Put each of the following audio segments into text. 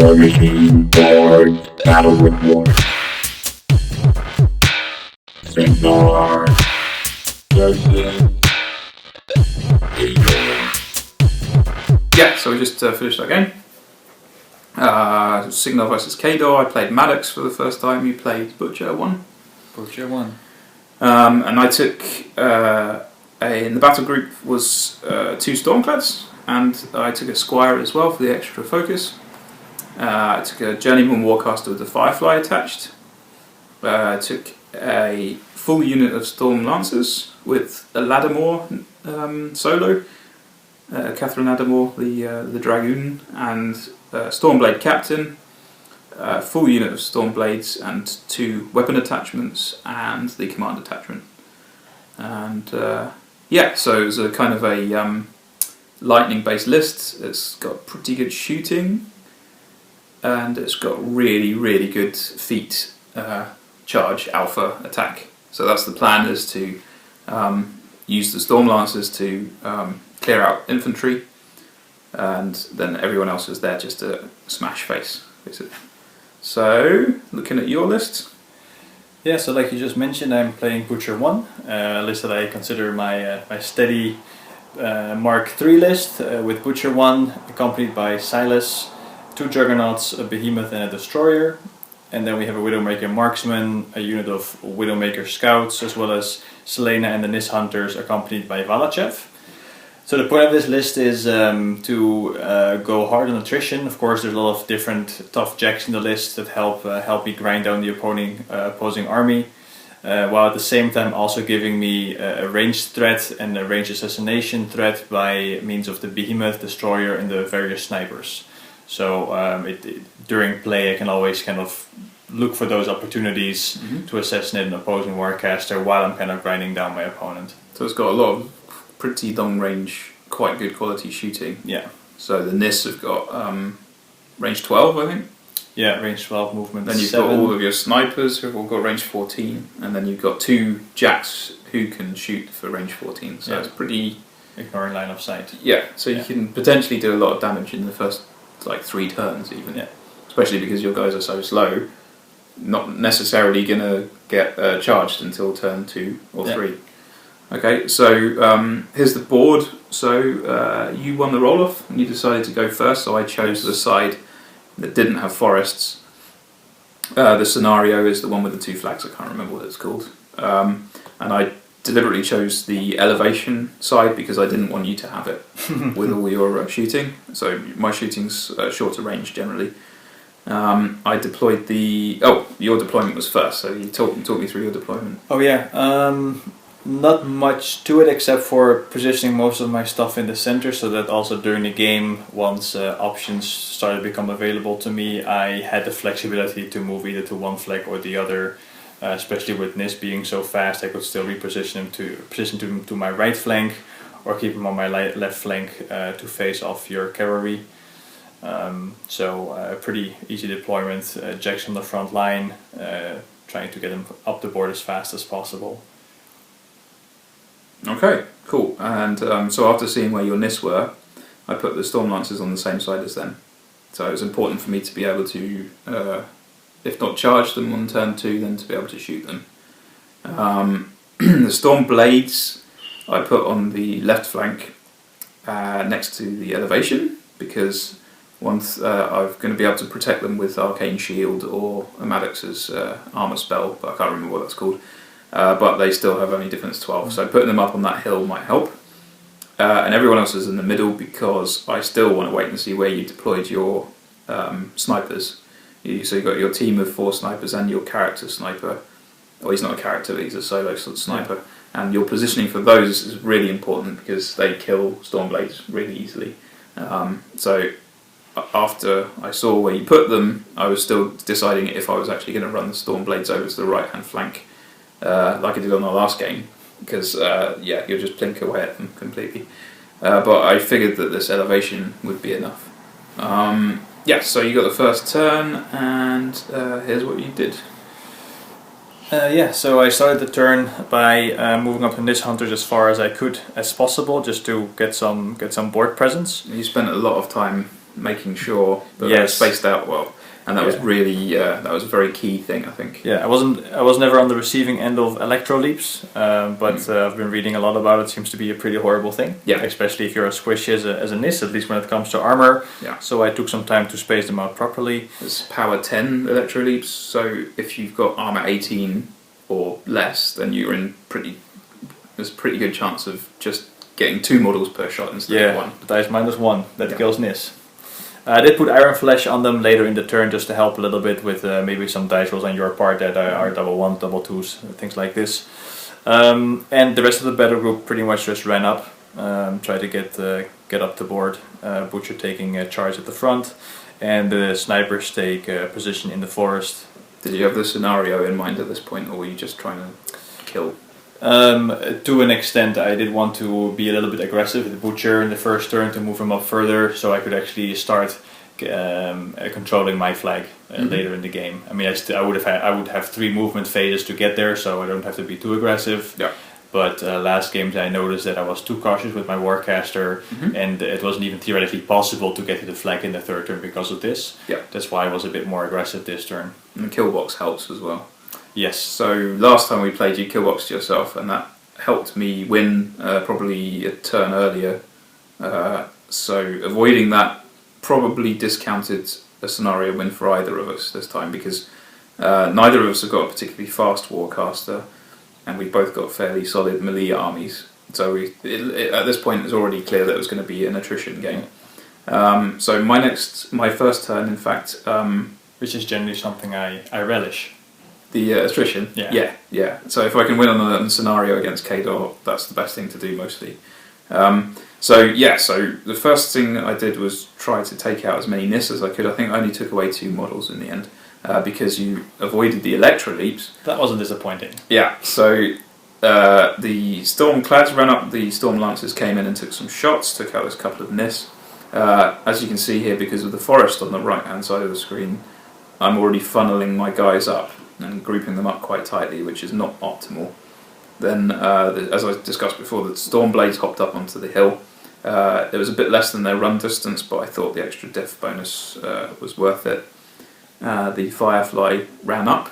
Warmachine, board, battle report. Cygnar versus Khador. Yeah, so we just finished our game. Cygnar versus Khador. I played Maddox for the first time. You played Butcher 1. Butcher 1. And I took in the battle group was 2 Stormclads, and I took a Squire as well for the extra focus. I took a Journeyman Warcaster with the Firefly attached. I took a full unit of Storm Lancers with a Lattimore solo, Catherine Lattimore, the Dragoon, and Stormblade Captain, full unit of Stormblades, and 2 weapon attachments and the command attachment. And yeah, so it was a kind of a lightning based list. It's got pretty good shooting, and it's got really good feat charge alpha attack. So that's the plan, is to use the Storm Lancers to clear out infantry, and then everyone else is there just to smash face, basically. So, looking at your list. Yeah, so like you just mentioned, I'm playing Butcher 1, a list that I consider my steady Mark III list, with Butcher 1 accompanied by Silas, 2 Juggernauts, a Behemoth and a Destroyer, and then we have a Widowmaker Marksman, a unit of Widowmaker Scouts, as well as Selena and the Nis Hunters accompanied by Valachev. So the point of this list is to go hard on attrition. Of course, there's a lot of different tough jacks in the list that help me grind down the opposing army, while at the same time also giving me a ranged threat and a ranged assassination threat by means of the Behemoth, Destroyer, and the various snipers. So during play I can always kind of look for those opportunities to assassinate an opposing warcaster while I'm kind of grinding down my opponent. So it's got a lot of pretty long range, quite good quality shooting. Yeah. So the Nis have got range 12, I think. Yeah, range 12 movement. Then you've 7. got all of your snipers who've all got range 14, and then you've got 2 jacks who can shoot for range 14. So it's pretty... ignoring line of sight. Yeah, so you can potentially do a lot of damage in the first 3 turns even. Yeah. Especially Especially because your guys are so slow, not necessarily going to get charged until turn 2 or 3. Okay, so here's the board. So you won the roll-off and you decided to go first, so I chose the side that didn't have forests. The scenario is the one with the 2 flags, I can't remember what it's called. And I deliberately chose the elevation side because I didn't want you to have it with all your shooting. So my shooting's shorter range generally. I deployed the... Oh, your deployment was first, so you talk me through your deployment. Oh yeah, not much to it except for positioning most of my stuff in the center, so that also during the game, once options started to become available to me, I had the flexibility to move either to one flank or the other. Especially with Nis being so fast, I could still reposition him to my right flank, or keep him on my left flank to face off your cavalry. So pretty easy deployment. Jacks on the front line, trying to get him up the board as fast as possible. Okay, cool. And so after seeing where your Nis were, I put the Storm Lancers on the same side as them. So it was important for me to be able to, if not charge them on turn 2, then to be able to shoot them. The Storm Blades I put on the left flank next to the elevation, because once I'm going to be able to protect them with Arcane Shield or a Maddox's armor spell, but I can't remember what that's called. But they still have only defense 12, so putting them up on that hill might help. And everyone else is in the middle because I still want to wait and see where you deployed your snipers. So you've got your team of 4 snipers and your character sniper. Well, he's not a character, but he's a solo sniper. Yeah. And your positioning for those is really important because they kill Stormblades really easily. So after I saw where you put them, I was still deciding if I was actually going to run the Stormblades over to the right-hand flank, like I did on our last game, because you'll just blink away at them completely. But I figured that this elevation would be enough. So you got the first turn, and here's what you did. So I started the turn by moving up the Nis Hunters as far as I could as possible, just to get some board presence. You spent a lot of time making sure that they were Yes. spaced out well, and that was Yeah. really that was a very key thing, I think. Yeah, I was never on the receiving end of electro leaps, but I've been reading a lot about it. Seems to be a pretty horrible thing. Yeah. Especially if you're a squishy as a NIS, at least when it comes to armor. Yeah. So I took some time to space them out properly. There's power 10 electro leaps, so if you've got armor 18 or less, then you're in there's a pretty good chance of just getting 2 models per shot instead of Yeah, 1. the dice -1 that Yeah. kills NIS. I did put Iron Flesh on them later in the turn just to help a little bit with maybe some dice rolls on your part that are double 1, double 2s, things like this. And the rest of the battle group pretty much just ran up, tried to get up the board. Butcher taking a charge at the front, and the snipers take a position in the forest. Did you have the scenario in mind at this point, or were you just trying to kill? To an extent, I did want to be a little bit aggressive with the Butcher in the first turn to move him up further, so I could actually start controlling my flag later in the game. I mean, I would have 3 movement phases to get there, so I don't have to be too aggressive. Yeah. But last games I noticed that I was too cautious with my Warcaster, and it wasn't even theoretically possible to get to the flag in the third turn because of this. Yeah. That's why I was a bit more aggressive this turn. And the kill box helps as well. Yes. So last time we played, you killboxed yourself, and that helped me win probably a turn earlier. So avoiding that probably discounted a scenario win for either of us this time, because neither of us have got a particularly fast Warcaster, and we've both got fairly solid melee armies. So at this point, it's already clear that it was going to be an attrition game. So my first turn, in fact, Which is generally something I relish. the attrition. Yeah. So if I can win on a scenario against Khador, that's the best thing to do mostly. So the first thing I did was try to take out as many NIS as I could. I think I only took away 2 models in the end because you avoided the electro leaps. That wasn't disappointing. Yeah. So the Stormclads ran up. The Storm Lancers came in and took some shots. Took out a couple of NIS. As you can see here, because of the forest on the right hand side of the screen, I'm already funneling my guys up and grouping them up quite tightly, which is not optimal. Then, as I discussed before, the Stormblades hopped up onto the hill. It was a bit less than their run distance, but I thought the extra def bonus was worth it. The Firefly ran up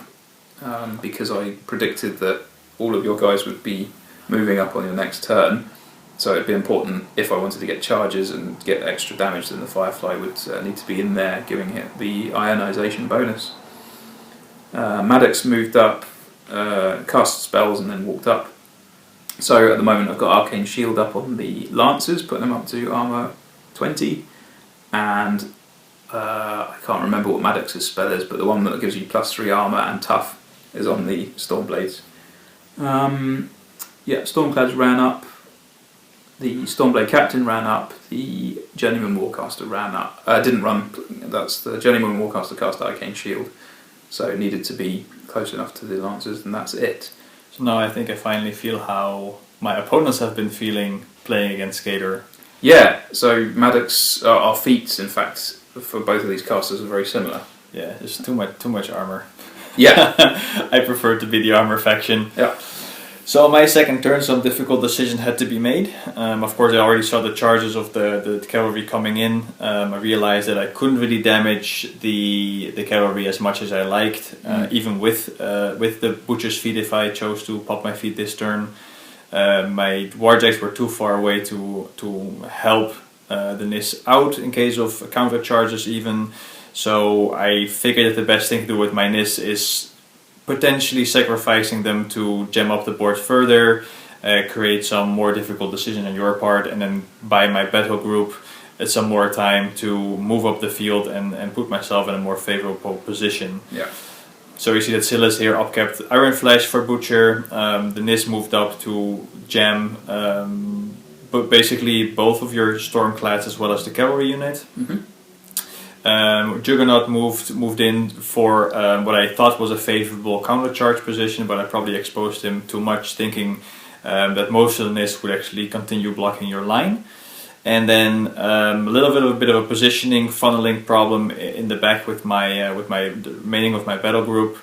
because I predicted that all of your guys would be moving up on your next turn. So it'd be important, if I wanted to get charges and get extra damage, then the Firefly would need to be in there, giving it the ionization bonus. Maddox moved up, cast spells, and then walked up. So at the moment I've got Arcane Shield up on the Lancers, putting them up to armor 20, and I can't remember what Maddox's spell is, but the one that gives you +3 armor and tough is on the Stormblades. Stormclads ran up. The Stormblade Captain ran up, the Journeyman Warcaster ran up, didn't run, that's the Journeyman Warcaster cast Arcane Shield, so it needed to be close enough to the Lancers, and that's it. So now I think I finally feel how my opponents have been feeling playing against Khador. Yeah, so Maddox, our feats in fact, for both of these casters are very similar. Yeah, there's too much armor. Yeah. I prefer to be the armor faction. Yeah. So my second turn, some difficult decisions had to be made. Of course, I already saw the charges of the cavalry coming in. I realized that I couldn't really damage the cavalry as much as I liked, even with the Butcher's feet if I chose to pop my feet this turn. My Warjacks were too far away to help the NIS out in case of counter charges even. So I figured that the best thing to do with my NIS is potentially sacrificing them to gem up the board further, create some more difficult decision on your part, and then buy my battle group some more time to move up the field and put myself in a more favorable position. Yeah. So you see that Silas here upkept Iron Flash for Butcher, the NIS moved up to jam but basically both of your Stormclads as well as the cavalry unit. Juggernaut moved in for what I thought was a favorable countercharge position, but I probably exposed him too much, thinking that most of the NIS would actually continue blocking your line. And then a bit of a positioning, funneling problem in the back with my remaining of my battle group.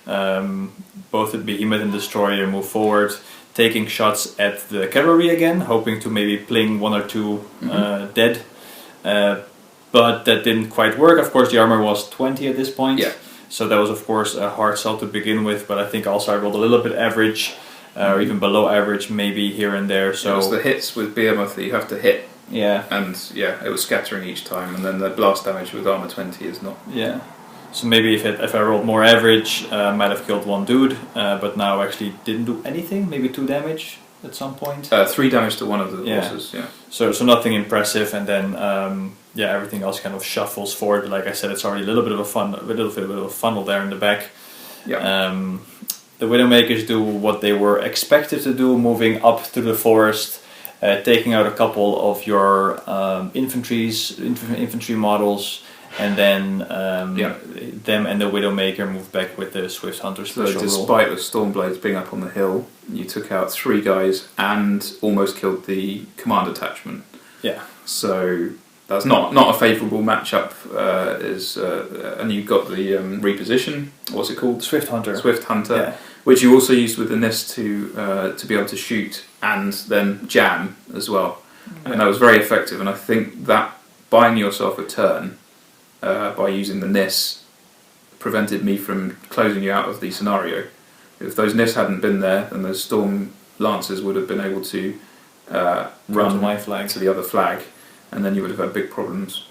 Both the Behemoth and Destroyer move forward, taking shots at the cavalry again, hoping to maybe pling 1 or 2 dead. but that didn't quite work. Of course, the armor was 20 at this point. Yeah. So that was, of course, a hard sell to begin with, but I think also I rolled a little bit average, or even below average, maybe here and there. So it was the hits with behemoth that you have to hit, yeah, and it was scattering each time, and then the blast damage with armor 20 is not. Yeah. So maybe if I rolled more average, I might have killed one dude, but now actually didn't do anything. Maybe 2 damage at some point. 3 damage to one of the horses. Yeah. So nothing impressive, and then everything else kind of shuffles forward. Like I said, it's already a little bit of a funnel there in the back. Yeah. The Widowmakers do what they were expected to do, moving up through the forest, taking out a couple of your infantry models, and then them and the Widowmaker moved back with the Swift Hunter special So despite the Stormblades being up on the hill, you took out 3 guys and almost killed the command attachment. Yeah. So that's not a favourable matchup. And you got the reposition. What's it called? Swift Hunter. Swift Hunter, which you also used with the NIS to be able to shoot and then jam as well, and that was very effective. And I think that buying yourself a turn by using the NIS prevented me from closing you out of the scenario. If those NIS hadn't been there, then those Storm Lancers would have been able to run to my flag, to the other flag, and then you would have had big problems.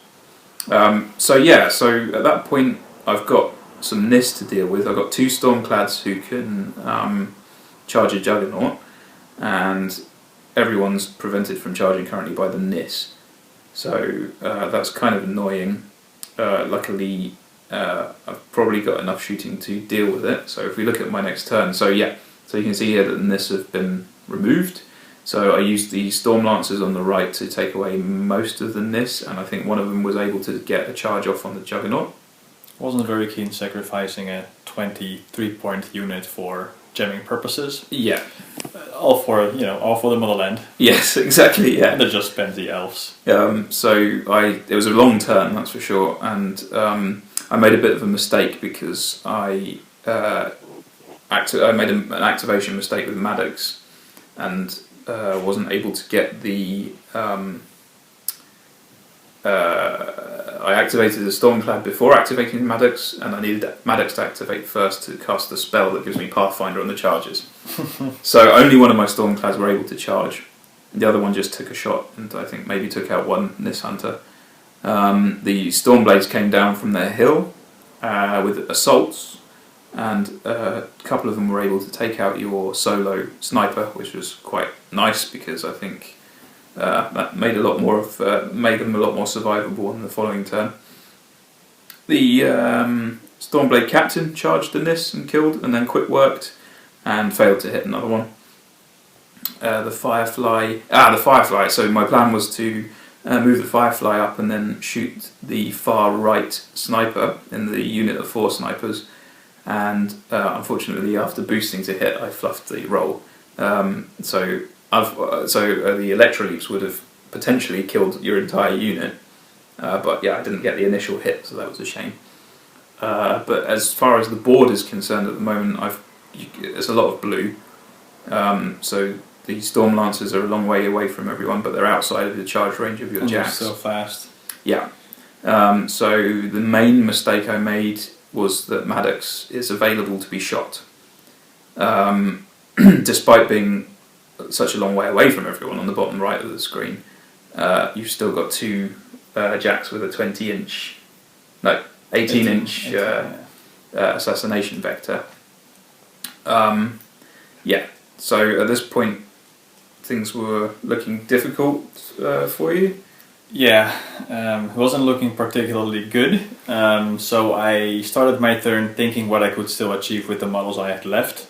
So at that point I've got some NIS to deal with. I've got 2 Stormclads who can charge a Juggernaut, and everyone's prevented from charging currently by the NIS. So that's kind of annoying. Luckily I've probably got enough shooting to deal with it. So if we look at my next turn, so you can see here that the NIS have been removed. So I used the Storm Lancers on the right to take away most of the NIS, and I think one of them was able to get a charge off on the Juggernaut. Wasn't very keen sacrificing a 23-point unit for jamming purposes. Yeah. All for the motherland. Yes, exactly, yeah. They just spent the elves. It was a long turn, that's for sure, and I made a bit of a mistake because I made an activation mistake with Maddox, and wasn't able to get the I activated the Stormclad before activating Maddox, and I needed Maddox to activate first to cast the spell that gives me Pathfinder on the charges. So only one of my Stormclads were able to charge. The other one just took a shot, and I think maybe took out one NIS Hunter. The Stormblades came down from their hill with assaults, and a couple of them were able to take out your solo sniper, which was quite nice because I think that made them a lot more survivable on the following turn. The Stormblade Captain charged the NIS and killed, and then quick worked and failed to hit another one. The Firefly. So my plan was to move the Firefly up and then shoot the far right sniper in the unit of 4 snipers. And unfortunately, after boosting to hit, I fluffed the roll. So the Electroleaps would have potentially killed your entire unit, but I didn't get the initial hit, so that was a shame. But as far as the board is concerned at the moment, it's a lot of blue. So the Storm Lancers are a long way away from everyone, but they're outside of the charge range of your jacks. So fast. Yeah. So the main mistake I made was that Maddox is available to be shot. Despite being such a long way away from everyone on the bottom right of the screen, you've still got 2 jacks with a 18-inch assassination vector. So at this point, things were looking difficult for you. Yeah, it wasn't looking particularly good. So I started my turn thinking what I could still achieve with the models I had left.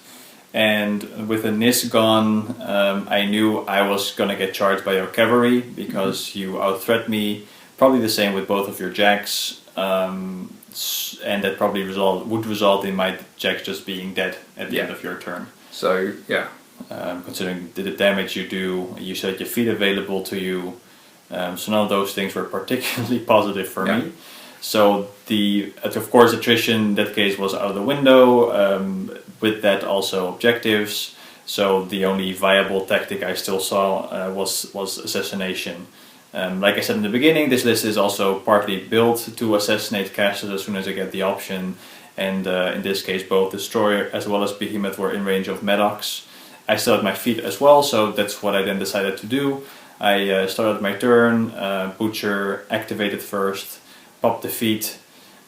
And with the NIS gone, I knew I was going to get charged by your cavalry because you outthreat me. Probably the same with both of your jacks. And that probably would result in my jacks just being dead at the end of your turn. So, yeah. Considering the damage you do, you said your feet available to you. So none of those things were particularly positive for me. So of course attrition in that case was out of the window. With that also objectives. So the only viable tactic I still saw was assassination. Like I said in the beginning, this list is also partly built to assassinate casters as soon as I get the option. And in this case, both Destroyer as well as Behemoth were in range of Maddox. I still had my feet as well, so that's what I then decided to do. I started my turn, Butcher activated first, popped the feet,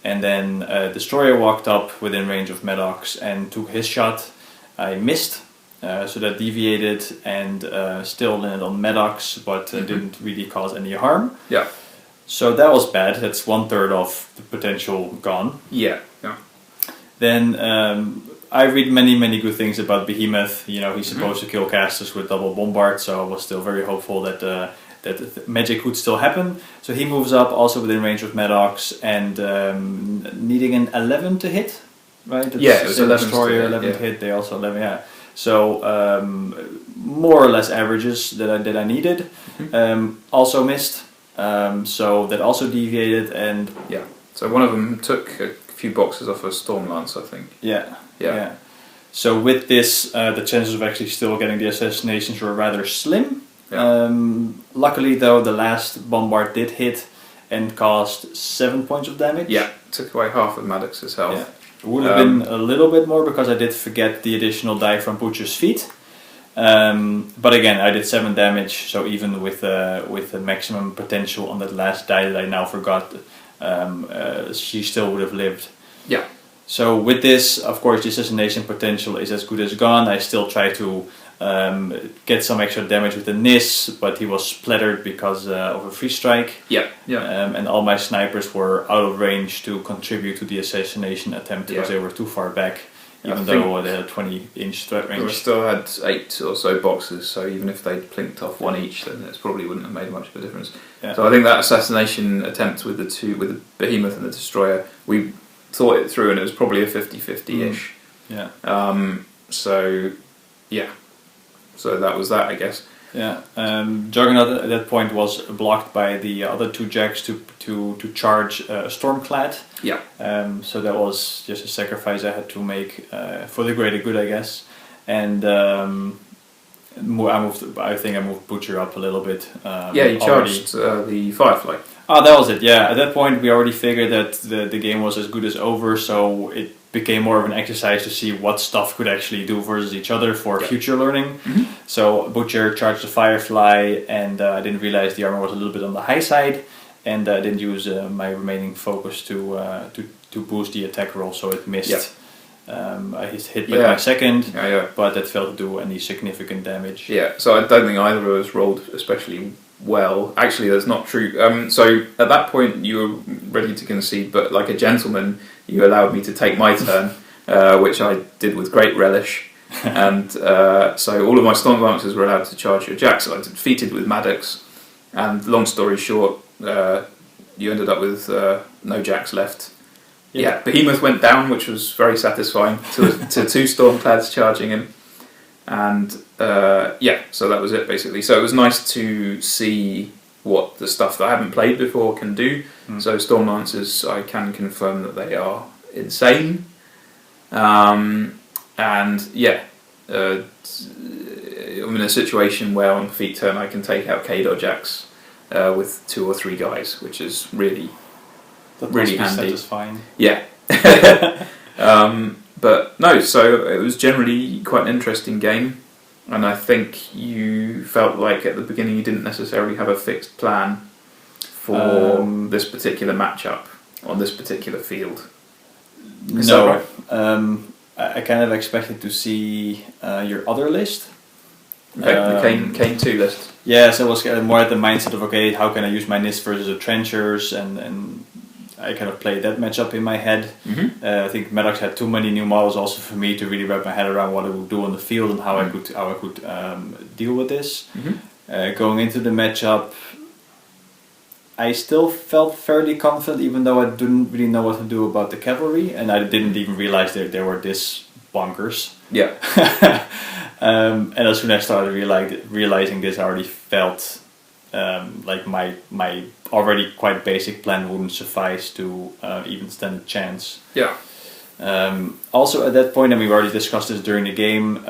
and then Destroyer walked up within range of Maddox and took his shot. I missed, so that deviated and still landed on Maddox, but didn't really cause any harm. Yeah. So that was bad. That's 1/3 of the potential gone. Yeah. Yeah. Then I read many good things about Behemoth. You know, he's supposed to kill casters with double bombard, so I was still very hopeful that that magic would still happen. So he moves up, also within range of Maddox, and needing an 11 to hit, right? That's Yeah, it was 11 Destroyer, 11 to hit. They also 11, yeah. So more or less averages that I needed. Also missed. So that also deviated, and Yeah. So one of them took a few boxes off a Stormlance, I think. yeah. So with this, the chances of actually still getting the assassinations were rather slim. Yeah. Luckily though, the last bombard did hit and caused 7 points of damage. Yeah, took away half of Maddox's health. Yeah. It would have been a little bit more because I did forget the additional die from Butcher's feet. But again, I did 7 damage, so even with the maximum potential on that last die that I now forgot, she still would have lived. Yeah. So with this, of course, the assassination potential is as good as gone. I still try to get some extra damage with the Nis, but he was splattered because of a free strike. Yeah. Yeah. And all my snipers were out of range to contribute to the assassination attempt because they were too far back, even though they had a 20-inch threat range. We still had 8 or so boxes, so even if they'd plinked off one each, then it probably wouldn't have made much of a difference. Yeah. So I think that assassination attempt with the Behemoth and the Destroyer, we thought it through, and it was probably a 50-50-ish. Yeah. So yeah. So that was that, I guess. Yeah. Juggernaut at that point was blocked by the other 2 jacks to charge Stormclad. Yeah. So that was just a sacrifice I had to make for the greater good, I guess. And I think I moved Butcher up a little bit. You charged the Firefly. Oh, that was it. Yeah. At that point, we already figured that the game was as good as over, so it became more of an exercise to see what stuff could actually do versus each other for future learning. So Butcher charged the Firefly, and I didn't realize the armor was a little bit on the high side, and I didn't use my remaining focus to boost the attack roll, so it missed. I hit by my second, but that failed to do any significant damage. Yeah, so I don't think either of us rolled especially well. Actually, that's not true. So at that point, you were ready to concede, but like a gentleman, you allowed me to take my turn, which I did with great relish. And so all of my Stormlancers were allowed to charge your jacks. So I defeated with Maddox, and long story short, you ended up with no jacks left. Yeah, Behemoth went down, which was very satisfying to 2 Stormclads charging him. And so that was it basically. So it was nice to see what the stuff that I haven't played before can do. So Stormlancers, I can confirm that they are insane. I'm in a situation where on feet turn I can take out Khador jacks with 2 or 3 guys, which is really handy. Satisfying. Yeah. But no, so it was generally quite an interesting game, and I think you felt like at the beginning you didn't necessarily have a fixed plan for this particular matchup on this particular field. Is that right? I kind of expected to see your other list. Okay, the Kane 2 list. Yeah, so it was more at the mindset of, okay, how can I use my Nis versus the Trenchers, and I kind of played that matchup in my head. I think Maddox had too many new models also for me to really wrap my head around what I would do on the field and how I could deal with this. Going into the matchup, I still felt fairly confident, even though I didn't really know what to do about the cavalry, and I didn't even realize that they were this bonkers. Yeah. And as soon as I started realizing this, I already felt like my already quite basic plan wouldn't suffice to even stand a chance. Yeah. Also at that point, and we've already discussed this during the game,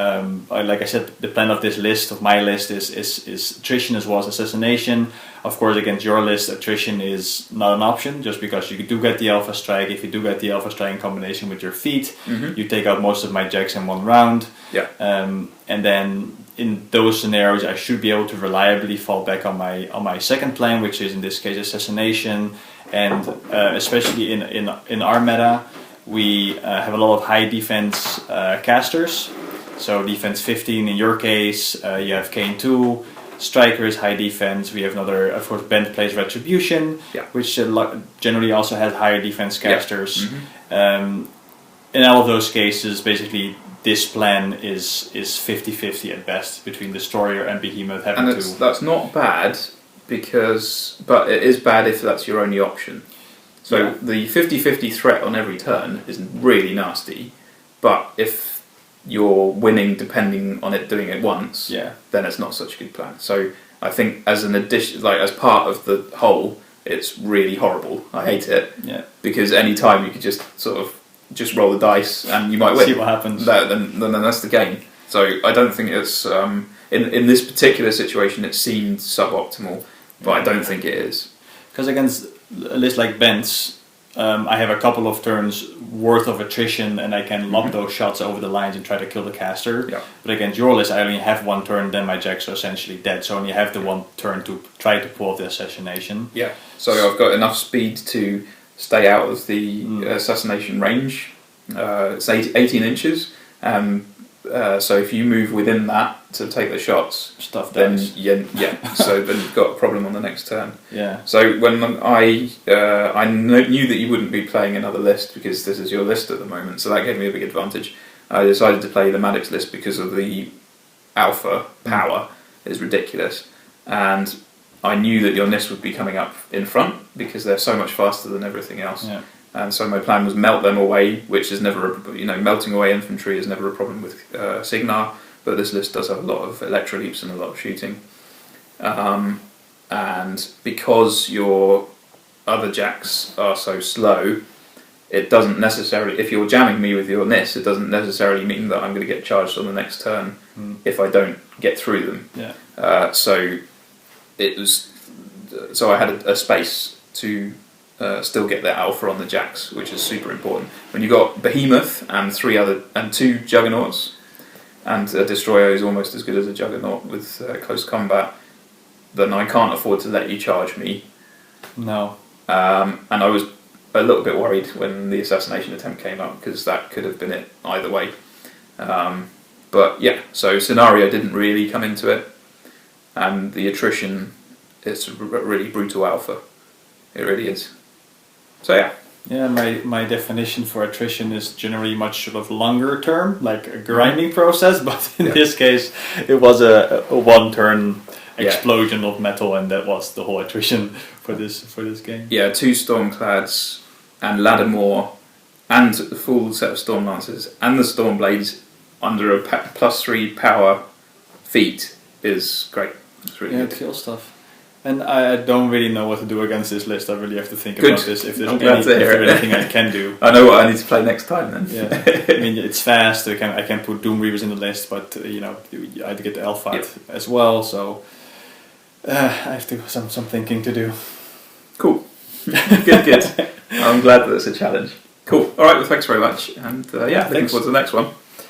like I said, the plan of my list is attrition as well as assassination. Of course, against your list, attrition is not an option, just because you do get the Alpha Strike. If you do get the Alpha Strike in combination with your feet, you take out most of my jacks in one round. Yeah. And then in those scenarios, I should be able to reliably fall back on my second plan, which is in this case assassination, and especially in our meta, we have a lot of high defense casters. So defense 15 in your case, you have Kane 2, Striker is high defense. We have another, of course, Bent plays Retribution, which generally also has higher defense casters. In all of those cases, basically, this plan is 50-50 at best between Destroyer and Behemoth having and that's not bad, but it is bad if that's your only option. So the 50-50 threat on every turn is really nasty, but if you're winning depending on it doing it once, then it's not such a good plan. So I think as an addition, like as part of the whole, it's really horrible. I hate it. Yeah. Because any time you could just sort of just roll the dice and you might win. See what happens. Then that's the game. So I don't think it's in this particular situation it seemed suboptimal, but I don't think it is. Because against a list like Bent's, I have a couple of turns worth of attrition and I can lob those shots over the lines and try to kill the caster. Yeah. But against your list, I only have one turn, then my jacks are essentially dead. So I only have the one turn to try to pull off the assassination. Yeah. So I've got enough speed to stay out of the assassination range. It's 18 inches. So if you move within that to take the shots, then so then you've got a problem on the next turn. Yeah. So when I knew that you wouldn't be playing another list because this is your list at the moment, so that gave me a big advantage. I decided to play the Maddox list because of the alpha power is ridiculous, and I knew that your NIS would be coming up in front because they're so much faster than everything else. Yeah. And so my plan was melt them away, which is never, melting away infantry is never a problem with Cygnar, but this list does have a lot of electro leaps and a lot of shooting. And because your other jacks are so slow, it doesn't necessarily, if you're jamming me with your NIS, it doesn't necessarily mean that I'm going to get charged on the next turn if I don't get through them. Yeah. So I had a space to still get their alpha on the jacks, which is super important. When you got Behemoth and two Juggernauts, and a Destroyer is almost as good as a Juggernaut with close combat, then I can't afford to let you charge me. No. And I was a little bit worried when the assassination attempt came up because that could have been it either way. But yeah, so scenario didn't really come into it, and the attrition is really brutal alpha. It really is. So yeah. Yeah, my definition for attrition is generally much sort of longer term, like a grinding process, but in this case it was a one turn explosion of metal, and that was the whole attrition for this game. Yeah, 2 Stormclads and Lattimore and the full set of Stormlancers and the Stormblades under a +3 power feat is great. It's really good. It kills stuff. And I don't really know what to do against this list. I really have to think about this. If there's anything I can do. I know what I need to play next time then. Yeah. I mean, it's fast. I can put Doom Reavers in the list, but I had to get the Alpha as well. So I have to some thinking to do. Cool. Good. I'm glad that it's a challenge. Cool. All right. Well, thanks very much. And looking forward to the next one.